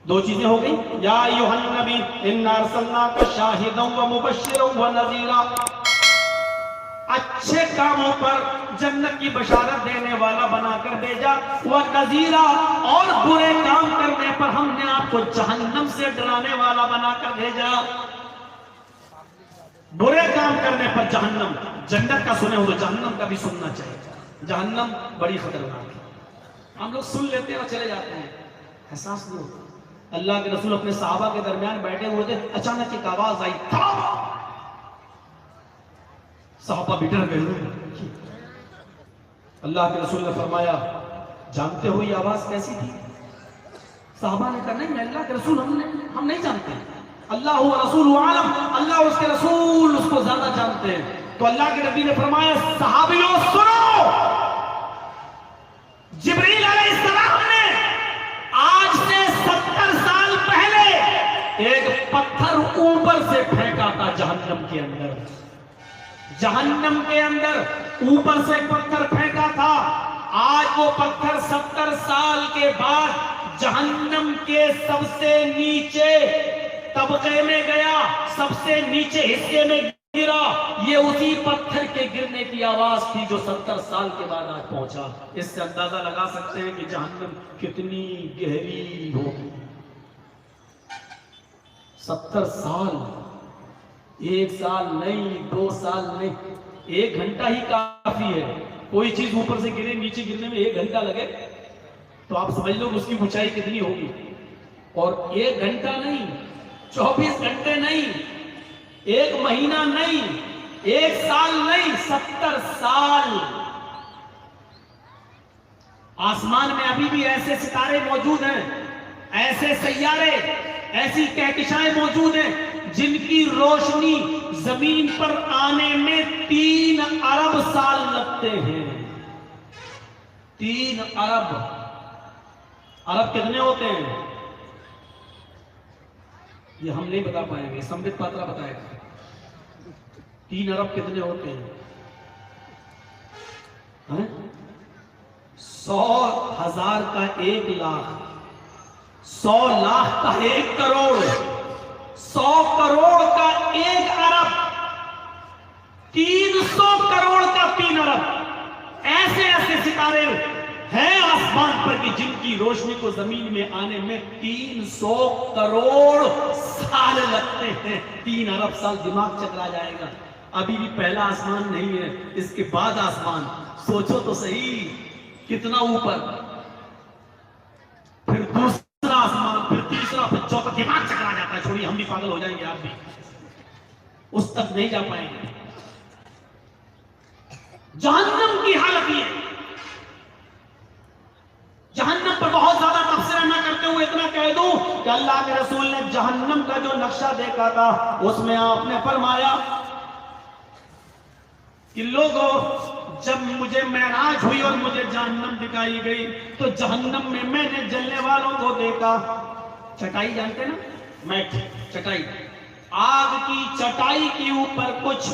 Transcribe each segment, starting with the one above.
دو چیزیں ہو گئی، یا ایھا النبی انا ارسلناک شاہدا ومبشرا ونذیرا، اچھے کاموں پر جنت کی بشارت دینے والا بنا کر بھیجا، ونذیرا، اور برے کام کرنے پر ہم نے آپ کو جہنم سے ڈرانے والا بنا کر بھیجا۔ برے کام کرنے پر جہنم، جنت کا سنے ہو تو جہنم کا بھی سننا چاہیے۔ جہنم بڑی خطرناک ہے، ہم لوگ سن لیتے ہیں اور چلے جاتے ہیں، احساس نہیں ہوتا۔ اللہ کے رسول اپنے صحابہ کے درمیان بیٹھے ہوئے تھے، اچانک ایک آواز آئی، صحابہ بٹر گئے۔ اللہ کے رسول نے فرمایا جانتے ہو یہ آواز کیسی تھی؟ صحابہ نے کہا نہیں اللہ کے رسول ہم نہیں جانتے، اللہ و رسول عالم، اللہ اور اس کے رسول اس کو زیادہ جانتے ہیں۔ تو اللہ کے نبی نے فرمایا صحابیوں سنو، جبریل علیہ السلام نے آج سے 70 سال پہلے ایک پتھر اوپر سے پھینکا تھا جہنم کے اندر، جہنم کے اندر اوپر سے پتھر پھینکا تھا۔ آج وہ پتھر 70 سال کے بعد جہنم کے سب سے نیچے طبقے میں گیا، سب سے نیچے حصے میں گرا۔ یہ اسی پتھر کے گرنے کی آواز تھی جو 70 سال کے بعد آج پہنچا۔ اس سے اندازہ لگا سکتے ہیں کہ جہنم کتنی گہری ہوگی۔ 70 سال، 1 سال نہیں، 2 سال نہیں، 1 گھنٹہ ہی کافی ہے۔ کوئی چیز اوپر سے گرے، نیچے گرنے میں 1 گھنٹہ لگے تو آپ سمجھ لو اس کی اونچائی کتنی ہوگی۔ اور 1 گھنٹہ نہیں، 24 گھنٹے نہیں، 1 مہینہ نہیں، 1 سال نہیں، 70 سال۔ آسمان میں ابھی بھی ایسے ستارے موجود ہیں، ایسے سیارے، ایسی کہکشائیں موجود ہیں جن کی روشنی زمین پر آنے میں 3 ارب سال لگتے ہیں۔ 3 ارب، ارب کتنے ہوتے ہیں یہ ہم نہیں بتا پائیں گے، سمبت پاترا بتائے گا 3 ارب کتنے ہوتے ہیں۔ 100,000 کا 1 لاکھ، 100 لاکھ کا 1 کروڑ، 100 کروڑ کا 1 ارب، 300 کروڑ کا 3 ارب۔ ایسے ایسے ستارے ہیں آسمان پر کہ جن کی روشنی کو زمین میں آنے میں 300 کروڑ سال لگتے ہیں۔ 3 ارب سال، دماغ چکرا جائے گا۔ ابھی بھی پہلا آسمان نہیں ہے، اس کے بعد آسمان، سوچو تو صحیح کتنا اوپر، پھر دوسرا آسمان، پھر تیسرا، پھر چوتھا، دماغ چکرا جاتا ہے۔ چھوڑیے ہم بھی پاگل ہو جائیں گے، آپ بھی اس تک نہیں جا پائیں گے۔ جہنم کی حالت یہ ہے، جہنم پر بہت زیادہ تبصرہ نہ کرتے ہوئے اتنا کہہ دوں کہ اللہ کے رسول نے جہنم کا جو نقشہ دیکھا تھا اس میں آپ نے فرمایا کہ لوگوں جب مجھے معراج ہوئی اور مجھے جہنم دکھائی گئی تو جہنم میں میں نے جلنے والوں کو دیکھا۔ چٹائی جانتے نا، میٹ، چٹائی، آگ کی چٹائی کے اوپر کچھ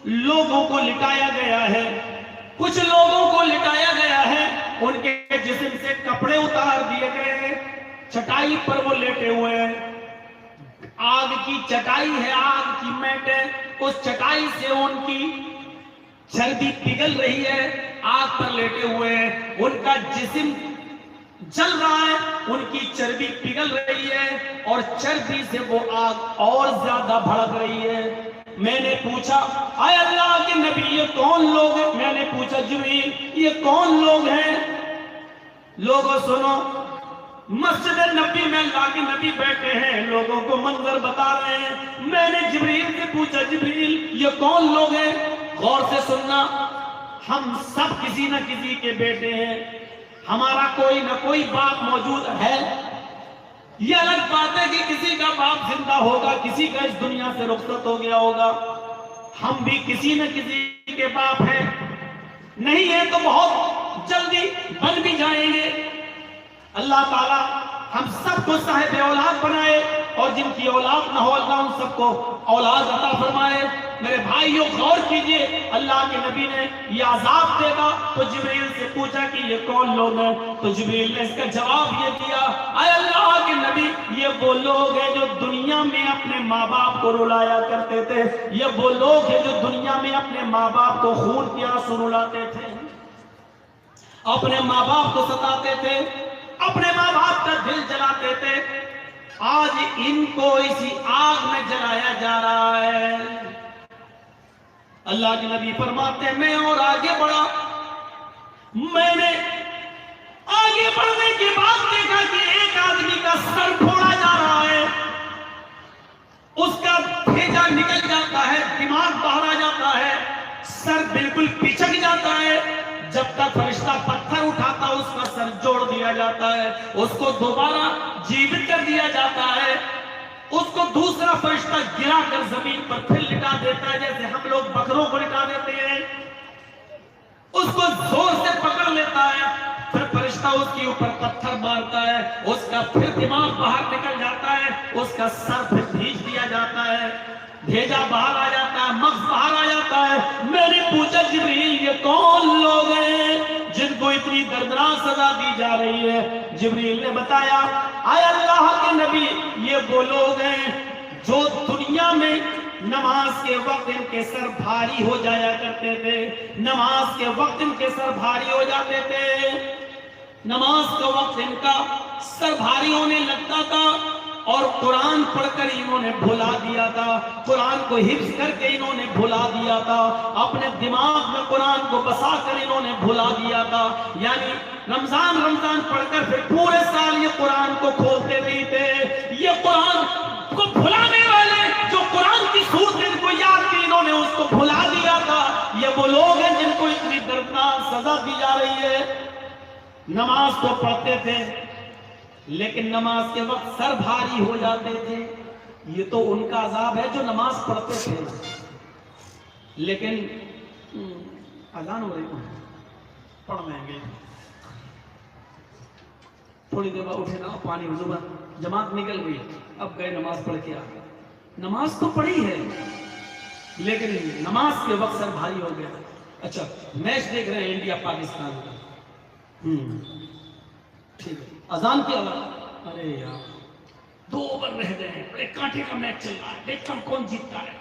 لوگوں کو لٹایا گیا ہے، کچھ لوگوں کو لٹایا گیا ہے، ان کے جسم سے کپڑے اتار دیے گئے ہیں، چٹائی پر وہ لیٹے ہوئے ہیں۔ آگ کی چٹائی ہے، آگ کی میٹ ہے، اس چٹائی سے ان کی چربی پگھل رہی ہے، آگ پر لیٹے ہوئے ہیں، ان کا جسم جل رہا ہے، ان کی چربی پگھل رہی ہے اور چربی سے وہ آگ اور زیادہ بھڑک رہی ہے۔ میں نے پوچھا اے اللہ کے نبی یہ کون لوگ ہیں؟ میں نے پوچھا جبریل یہ کون لوگ ہیں؟ لوگوں سنو، مسجد نبی میں اللہ کے نبی بیٹھے ہیں، لوگوں کو منظر بتا رہے ہیں۔ میں نے جبریل سے پوچھا جبریل یہ کون لوگ ہیں؟ غور سے سننا، ہم سب کسی نہ کسی کے بیٹے ہیں، ہمارا کوئی نہ کوئی باپ موجود ہے۔ یہ الگ بات ہے کہ کسی کا باپ زندہ ہوگا، کسی کا اس دنیا سے رخصت ہو گیا ہوگا، ہم بھی کسی نہ کسی کے باپ ہیں، نہیں ہے تو بہت جلدی بن بھی جائیں گے۔ اللہ تعالیٰ ہم سب کو صاحب اولاد بنائے اور جن کی اولاد نہ ہو اللہ ان سب کو اولاد عطا فرمائے۔ میرے بھائیوں غور کیجئے، اللہ کے نبی نے یہ عذاب دے گا تو جبریل سے پوچھا کہ یہ کون لوگ ہیں، تو جبریل نے اس کا جواب یہ دیا اے اللہ کے کے نبی یہ وہ لوگ ہیں جو دنیا میں اپنے ماں باپ کو رلایا کرتے تھے، یہ وہ لوگ ہیں جو دنیا میں اپنے ماں باپ کو خون کے آنسو رلاتے تھے، اپنے ماں باپ کو ستاتے تھے، اپنے ماں باپ کا دل جلاتے تھے. آج ان کو اسی آگ میں جلایا جا رہا ہے. اللہ کے نبی فرماتے ہیں میں اور آگے بڑھا، میں نے آگے بڑھنے کے بعد دیکھا کہ ایک آدمی کا سر پھوڑا جا رہا ہے، اس کا بھیجا نکل جاتا ہے، دماغ باہر آ جاتا ہے، سر بالکل پچک جاتا ہے. جب تک فرشتہ پتھر اٹھاتا اس کا سر جوڑ دیا جاتا ہے، اس کو دوبارہ جیوت کر دیا جاتا ہے، اس کو دوسرا فرشتہ گرا کر زمین پر پھر لٹا دیتا ہے جیسے ہم لوگ بکروں کو لٹا دیتے ہیں. اس کو زور سے پکڑ لیتا ہے، پھر فرشتہ اس کے اوپر پتھر مارتا ہے، اس کا پھر دماغ باہر نکل جاتا ہے، اس کا سر پھر بھیج دیا جاتا ہے، بھیجا باہر آ جاتا ہے، مغز باہر آ جاتا ہے. میں نے پوچھا جبریل یہ کون لوگ ہیں جن کو اتنی دردناک سزا دی جا رہی ہے؟ جبریل نے بتایا اے اللہ کے نبی یہ وہ لوگ ہیں جو دنیا میں نماز کے وقت ان کے سر بھاری ہو جایا کرتے تھے، نماز کے وقت ان کے سر بھاری ہو جاتے تھے، نماز کا وقت ان کا سر بھاری ہونے لگتا تھا اور قرآن پڑھ کر انہوں نے بھلا دیا تھا، قرآن کو حفظ کر کے انہوں نے بھلا دیا تھا، اپنے دماغ میں قرآن کو بسا کر انہوں نے بھلا دیا تھا. یعنی رمضان پڑھ کر پھر پورے سال یہ قرآن کو کھولتے نہیں تھے. یہ قرآن کو بھلانے والے جو قرآن کی سورت ان کو یاد کی انہوں نے اس کو بھلا دیا تھا. یہ وہ لوگ ہیں جن کو اتنی دردناک سزا دی جا رہی ہے. نماز تو پڑھتے تھے لیکن نماز کے وقت سر بھاری ہو جاتے تھے. یہ تو ان کا عذاب ہے جو نماز پڑھتے تھے. لیکن اذان ہو رہی پڑھ لیں گے تھوڑی دیر بعد اٹھے نا پانی وضو جماعت نکل گئی، اب گئے نماز پڑھ کے آ گئے. نماز تو پڑھی ہے لیکن نماز کے وقت سر بھاری ہو گیا. اچھا میچ دیکھ رہے ہیں انڈیا پاکستان کا، ٹھیک ہے اذان کی آواز، ارے یار 2 اوور رہ گئے ہیں، بڑے کانٹے کا میچ چل رہا ہے، دیکھتا ہوں کون جیتتا ہے.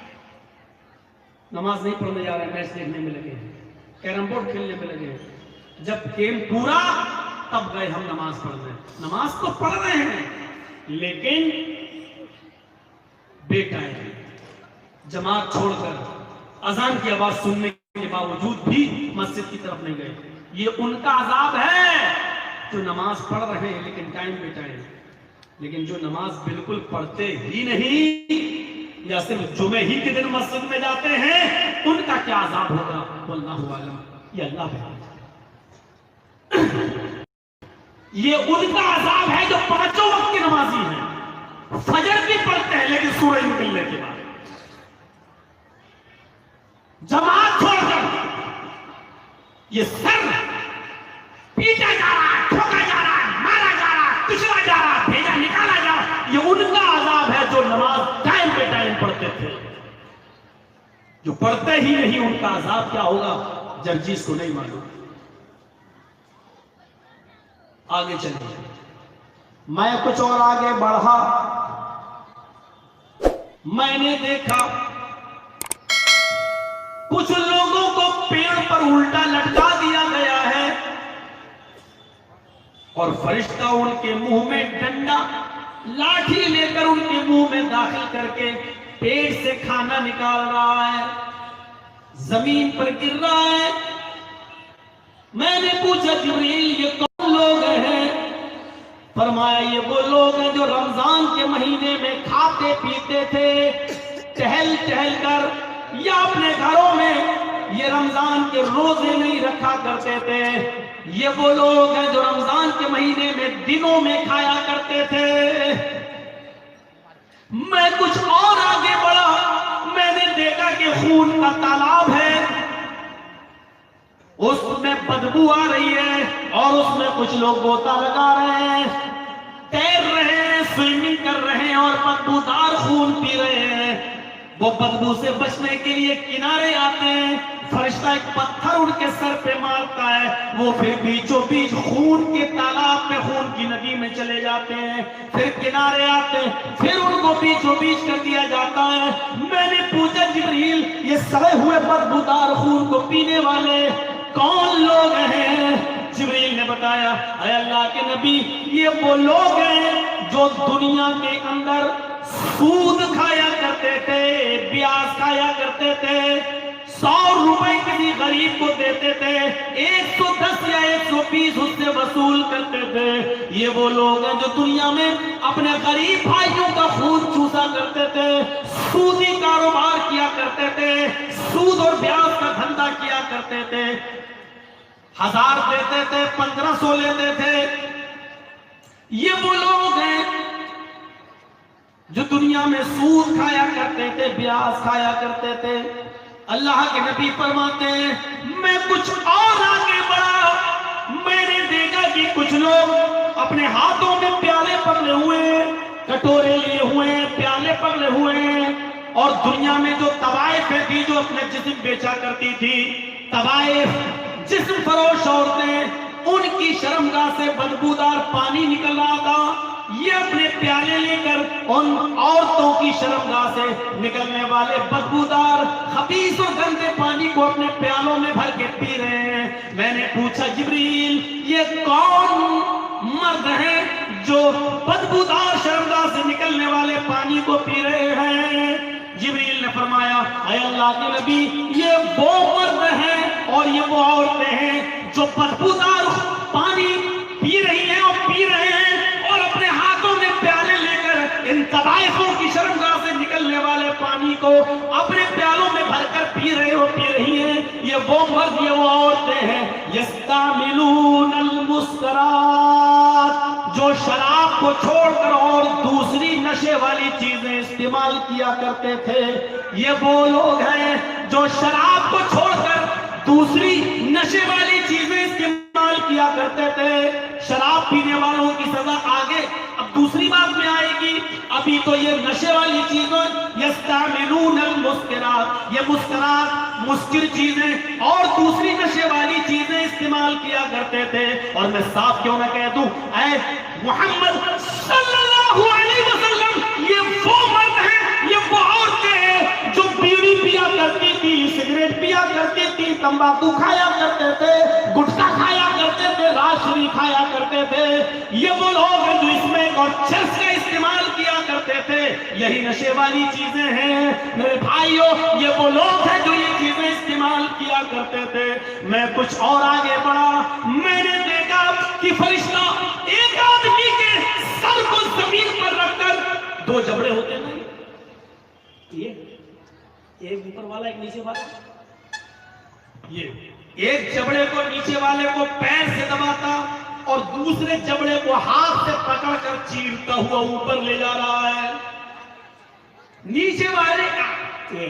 نماز نہیں پڑھنے جا رہے ہیں، میچ دیکھنے میں لگے ہیں، کیرم بورڈ کھیلنے میں لگے ہیں. جب گیم پورا تب گئے ہم نماز پڑھنے. نماز تو پڑھ رہے ہیں لیکن بے ٹائم جماعت چھوڑ کر اذان کی آواز سننے کے باوجود بھی مسجد کی طرف نہیں گئے. یہ ان کا عذاب ہے جو نماز پڑھ رہے ہیں لیکن ٹائم پہ ٹائم. لیکن جو نماز بالکل پڑھتے ہی نہیں یا صرف جمعے ہی کے دن مسجد میں جاتے ہیں ان کا کیا عذاب ہوگا واللہ عالم. یہ اللہ ہے. یہ ان کا عذاب ہے جو 5 وقت کے نمازی ہیں، فجر بھی پڑھتے ہیں لیکن سورج نکلنے کے بعد جماعت چھوڑ کر یہ سر پیٹا جا رہا ہے، ٹھوکا جا رہا ہے، مارا جا رہا ہے، کچلا جا رہا ہے، بھیجا نکالا جا رہا ہے. یہ ان کا عذاب ہے جو نماز ٹائم پہ ٹائم پڑھتے تھے. جو پڑھتے ہی نہیں ان کا عذاب کیا ہوگا جرجیس کو نہیں معلوم. آگے چلیے، میں کچھ اور آگے بڑھا، میں نے دیکھا کچھ لوگوں کو پیڑ پر الٹا لٹکا دیا گیا ہے اور فرشتہ ان کے منہ میں ڈنڈا لاٹھی لے کر ان کے منہ میں داخل کر کے پیٹ سے کھانا نکال رہا ہے، زمین پر گر رہا ہے. میں نے پوچھا جبریل یہ کون لوگ ہیں؟ فرمایا یہ وہ لوگ ہیں جو رمضان کے مہینے میں کھاتے پیتے تھے ٹہل ٹہل کر، یا اپنے گھروں میں یہ رمضان کے روزے نہیں رکھا کرتے تھے. یہ وہ لوگ ہیں جو رمضان کے مہینے میں دنوں میں کھایا کرتے تھے. میں کچھ اور آگے بڑھا، میں نے دیکھا کہ خون کا تالاب ہے، اس میں بدبو آ رہی ہے اور اس میں کچھ لوگ غوطہ لگا رہے ہیں، تیر رہے ہیں، سوئمنگ کر رہے ہیں اور بدبودار خون پی رہے ہیں. وہ بدبو سے بچنے کے لیے کنارے آتے ہیں، فرشتہ ایک پتھر ان کے سر پہ مارتا ہے، وہ پھر بیچوں بیچ خون کے تالاب میں، خون کی ندی میں چلے جاتے ہیں، پھر کنارے آتے ہیں، پھر ان کو بیچوں بیچ کر دیا جاتا ہے۔ میں نے پوچھا جبریل یہ سڑے ہوئے بدبودار خون کو پینے والے کون لوگ ہیں؟ جبریل نے بتایا اے اللہ کے نبی یہ وہ لوگ ہیں جو دنیا کے اندر سود کھایا کرتے تھے، بیاج کھایا کرتے تھے، 100 روپے کسی غریب کو دیتے تھے، 110 یا 120 اس سے وصول کرتے تھے۔ یہ وہ لوگ ہیں جو دنیا میں اپنے غریب بھائیوں کا خون چوسا کرتے تھے، سودی کاروبار کیا کرتے تھے، سود اور بیاج کا دھندا کیا کرتے تھے، 1000 دیتے تھے، 1500 لیتے تھے۔ یہ وہ لوگ ہیں جو دنیا میں سود کھایا کرتے تھے، بیاج کھایا کرتے تھے۔ اللہ کے نبی فرماتے ہیں میں کچھ اور آگے بڑھا، میں نے دیکھا کہ کچھ لوگ اپنے ہاتھوں میں پیالے پکڑے ہوئے ہیں، کٹورے لیے ہوئے ہیں، پیالے پکڑے ہوئے ہیں، اور دنیا میں جو طوائف تھی جو اپنے جسم بیچا کرتی تھی، طوائف جسم فروش عورتیں، ان کی شرمگاہ سے بدبودار پانی نکل رہا تھا۔ یہ اپنے پیالے لے کر ان عورتوں کی شرمگاہ سے نکلنے والے بدبودار خبیث اور گندے پانی کو اپنے پیالوں میں بھر کے پی رہے ہیں۔ میں نے پوچھا جبریل یہ کون مرد ہیں جو بدبودار شرمگاہ سے نکلنے والے پانی کو پی رہے ہیں؟ جبریل نے فرمایا اے اللہ کے نبی یہ وہ مرد ہیں اور یہ وہ عورتیں ہیں جو بدبودار پانی پی رہی ہیں اور پی رہے ہیں، اور اپنے ہاتھوں میں پیالے لے کر ان طوائفوں کی شرمگاہ سے نکلنے والے پانی کو اپنے پیالوں میں بھر کر پی رہے ہو پی رہی ہیں۔ یہ وہ مرد یہ وہ عورتیں ہیں یستعملون المسکرات، جو شراب کو چھوڑ کر اور دوسری نشے والی چیزیں استعمال کیا کرتے تھے۔ یہ وہ لوگ ہیں جو شراب کو چھوڑ کر دوسری نشے والی چیزیں استعمال کیا کرتے تھے۔ شراب پینے والوں کی سزا آگے اب دوسری بات میں آئے گی، ابھی تو یہ نشے والی چیزیں یستعملون المسکرات، یہ مسکرات مسکر چیزیں اور دوسری نشے والی چیزیں استعمال کیا کرتے تھے۔ اور میں صاف کیوں نہ کہہ دوں اے محمد صلی اللہ علیہ وسلم یہ وہ مرد ہیں یہ وہ عورتیں ہیں جو بیڑی پیا کرتی تھی، سگریٹ پیا کرتی تھی، تمباکو کھایا کرتے تھے، گٹکا کھایا کرتے تھے، راشنی کھایا کرتے تھے۔ یہ وہ لوگ ہیں جو اس میں اور چرس کا استعمال کیا کرتے تھے، یہی نشے والی چیزیں ہیں۔ میرے بھائیوں یہ وہ لوگ ہیں جو یہ چیزیں استعمال کیا کرتے تھے۔ میں کچھ اور آگے بڑھا، میں نے دیکھا کہ فرشتہ ایک آدمی کے سر کو زمین پر رکھ کر، 2 جبڑے ہوتے ہیں یہ ایک اوپر والا ایک نیچے والا، یہ ایک جبڑے کو نیچے والے کو پیر سے دباتا اور دوسرے جبڑے کو ہاتھ سے پکڑ کر چیرتا ہوا اوپر لے جا رہا ہے۔ نیچے والے کا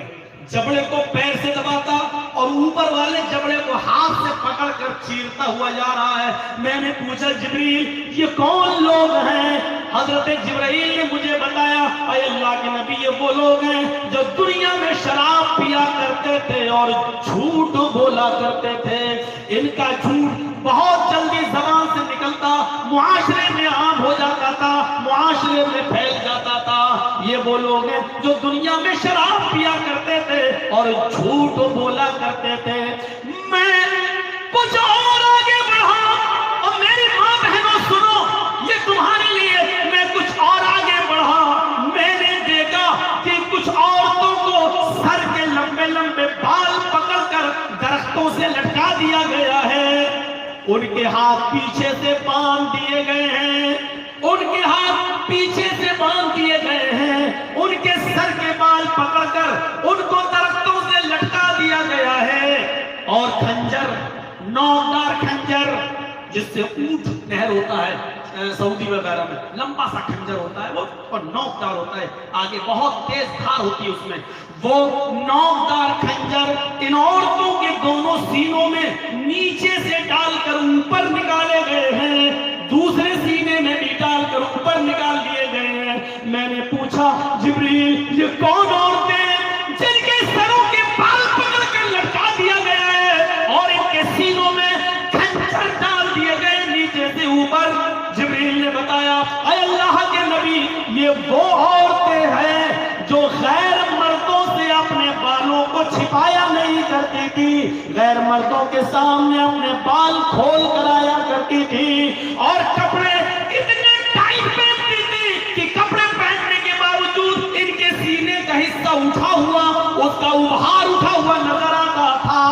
جبڑے کو پیر سے دباتا اور اوپر والے جبڑے کو ہاتھ سے پکڑ کر چیرتا ہوا جا رہا ہے۔ میں نے پوچھا جبریل یہ کون لوگ ہیں؟ حضرت جبرائیل نے مجھے بتایا اے اللہ کے نبی یہ وہ لوگ ہیں جو دنیا میں شراب پیا کرتے تھے اور جھوٹ بولا کرتے تھے۔ ان کا جھوٹ بہت جلدی زبان سے نکلتا، معاشرے میں عام ہو جاتا تھا، معاشرے میں پھیل جاتا تھا۔ یہ وہ لوگ ہیں جو دنیا میں شراب پیا کرتے تھے اور جھوٹ بولا کرتے تھے۔ میں کچھ اور آگے بڑھا، اور میری ماں بہنوں سنو یہ تمہارے لیے، میں کچھ اور آگے بڑھا، میں نے دیکھا کہ کچھ عورتوں کو سر کے لمبے لمبے بال پکڑ کر درختوں سے لٹکا دیا گیا ہے، ان کے ہاتھ پیچھے سے باندھ دیے گئے ہیں، ان کے ہاتھ پیچھے سے باندھ دیے گئے ہیں، ان کے سر کے بال پکڑ کر ان کو درختوں سے لٹکا دیا گیا ہے، اور خنجر، نوکدار خنجر جس سے اونٹ نہر ہوتا ہے سعودی وغیرہ میں، لمبا سا خنجر ہوتا ہے وہ اور نوکدار ہوتا ہے، آگے بہت تیز دھار ہوتی ہے اس میں، وہ نوکدار خنجر ان عورتوں کے دونوں سینوں میں نیچے سے ڈال کر اوپر نکالے گئے ہیں، دوسرے سینے میں بھی ڈال کر اوپر نکال دیے گئے ہیں۔ میں نے پوچھا جبریل یہ کون عورتیں؟ اللہ کے نبی یہ وہ عورتیں ہیں جو غیر مردوں سے اپنے بالوں کو چھپایا نہیں کرتی تھی، غیر مردوں کے سامنے اپنے بال کھول کر آیا کرتی تھی، اور کپڑے اتنے ٹائٹ پہنتی تھی کہ کپڑے پہننے کے باوجود ان کے سینے کا حصہ اٹھا ہوا، اس کا ابہار اٹھا ہوا نظر آتا تھا،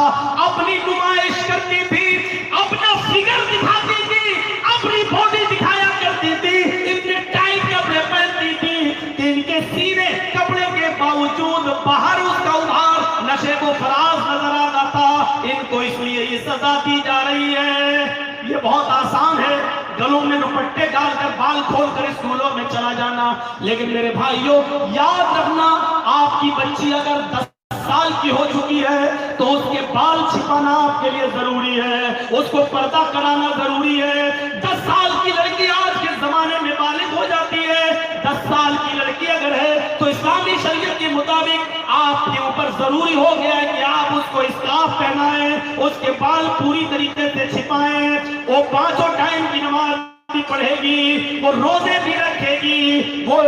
اپنی نمائش کرتی تھی، اپنا فگر دکھاتی تھی، اپنی باڈی دکھایا کرتی تھی، اتنے ٹائٹ کپڑے پہنتی تھی کہ ان کے سینے کپڑے کے باوجود باہر اس کا ابہار نشیب و فراز نظر آتا تھا۔ ان کو اس لیے یہ سزا دی جا رہی ہے۔ یہ بہت آسان ہے گلوں میں دوپٹے ڈال کر بال کھول کر اسکولوں میں چلا جانا، لیکن میرے بھائیوں یاد رکھنا، آپ کی بچی اگر 10 سال کی ہو چکی ہے تو اس کے بال چھپانا آپ کے لیے ضروری ہے، اس کو پردہ کرانا ضروری ہے۔ 10 سال کی لڑکی آج کے زمانے میں بالغ ہو جاتی ہے، 10 سال کی لڑکی اگر ہے تو اسلامی شریعت کے مطابق آپ کے اوپر ضروری ہو گیا ہے کہ آپ اس کو اسکارف پہنائیں، اس کے بال پوری طریقے سے چھپائیں، وہ 5 ٹائم کی نماز بھی پڑھے گی، وہ روزے بھی رکھے گی، وہ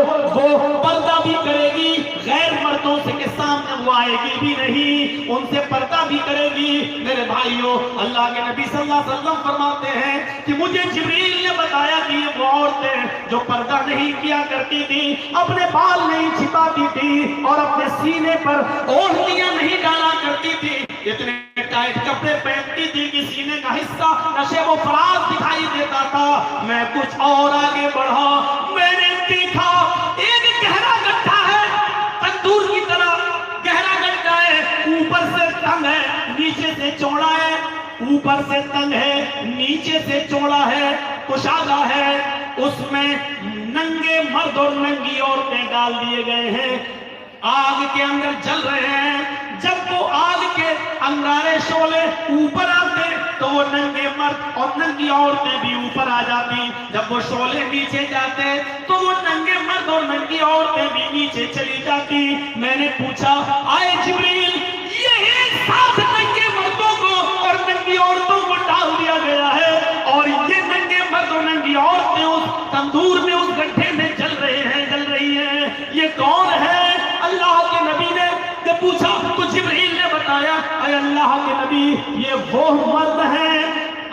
پردہ بھی کرے گی، غیر مردوں سے کے سامنے وہ آئے گی بھی نہیں، ان سے پردہ بھی کرے گی۔ میرے بھائیوں اللہ کے نبی صلی اللہ علیہ وسلم فرماتے ہیں کہ مجھے جبریل نے بتایا کہ یہ وہ عورتیں جو پردہ نہیں کیا کرتی تھی، اپنے بال نہیں چھپاتی تھی اور اپنے سینے پر اوڑھنیاں نہیں ڈالا کرتی تھی، اتنے ٹائٹ کپڑے پہنتی تھی کہ سینے کا حصہ نشیب و فراز دکھائی دیتا تھا۔ میں کچھ اور آگے بڑھا، میں نے دیکھا ایک گہرا گڈھا ہے، تندور کی طرح گہرا گڈھا ہے، اوپر سے تنگ ہے نیچے سے چوڑا ہے، اوپر سے تنگ ہے نیچے سے چوڑا ہے، کشادہ ہے، اس میں ننگے مرد اور ننگی عورتیں ڈال دیے گئے ہیں، آگ کے اندر جل رہے ہیں۔ جب وہ آگ کے انگارے شعلے اوپر آتے تو وہ ننگے مرد اور ننگی عورتیں بھی اوپر آ جاتی، جب وہ شعلے نیچے جاتے تو وہ ننگے مرد اور ننگی عورتیں بھی نیچے چلی جاتی۔ میں نے پوچھا آئے جبریل یہ ایک ساتھ ننگے مردوں کو اور ننگی عورتوں کو ڈال دیا گیا ہے، اور یہ ننگے مرد اور ننگی عورتیں اس تندور میں اس گڈھے میں جل رہی ہیں، یہ کون ہے؟ اللہ کے نبی نے پوچھا تو جبریل نے بتایا اے اللہ کے نبی یہ وہ مرد ہیں،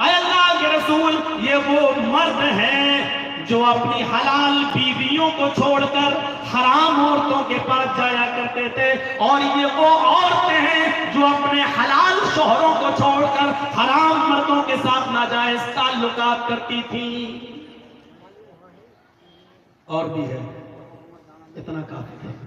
اے اللہ کے رسول یہ وہ مرد ہیں جو اپنی حلال بیویوں کو چھوڑ کر حرام عورتوں کے پاس جایا کرتے تھے، اور یہ وہ عورتیں ہیں جو اپنے حلال شوہروں کو چھوڑ کر حرام مردوں کے ساتھ ناجائز تعلقات کرتی تھیں۔ اور بھی ہے، اتنا کافی ہے۔